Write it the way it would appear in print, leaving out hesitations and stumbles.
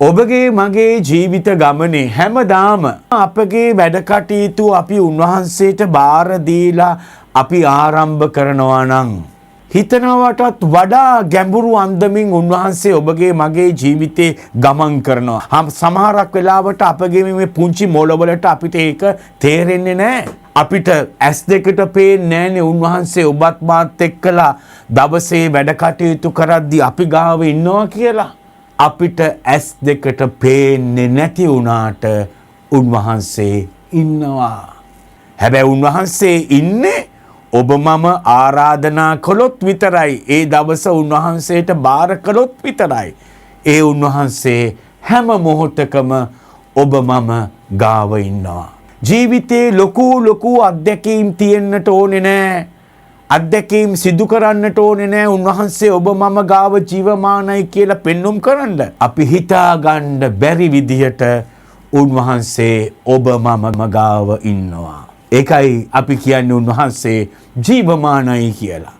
ඔබගේ මගේ ජීවිත ගමනේ හැමදාම අපගේ වැඩ කටයුතු අපි උන්වහන්සේට බාර දීලා අපි ආරම්භ කරනවා නම් හිතනවටත් වඩා ගැඹුරු අන්දමින් උන්වහන්සේ ඔබගේ මගේ ජීවිතේ ගමන් කරනවා. සමහරක් වෙලාවට අපගේ මේ පුංචි මොළවලට අපිට ඒක තේරෙන්නේ නැහැ. අපිට ඇස් දෙකට පේන්නේ නැහැනේ උන්වහන්සේ ඔබත් මාත් එක්කලා දවසේ වැඩ කටයුතු කරද්දී අපි ගාව ඉන්නවා කියලා. අපිට ඇස් දෙකට පේන්නේ නැති වුණාට උන්වහන්සේ ඉන්නවා. හැබැයි උන්වහන්සේ ඉන්නේ ඔබ මම ආරාධනා කළොත් විතරයි. ඒ දවස උන්වහන්සේට බාර කළොත් විතරයි. ඒ උන්වහන්සේ හැම මොහොතකම ඔබ මම ගාව ඉන්නවා. ජීවිතේ ලොකු අත්දැකීම් තියෙන්නට ඕනේ නෑ. අත්දැකීම් සිදු කරන්නට ඕනේ නෑ. උන්වහන්සේ ඔබ මම ගාව ජීවමානයි කියලා පෙන්눔 කරන්න. අපි හිතා ගන්න බැරි විදිහට උන්වහන්සේ ඔබ මම ගාව ඉන්නවා. ඒකයි අපි කියන්නේ උන්වහන්සේ ජීවමානයි කියලා.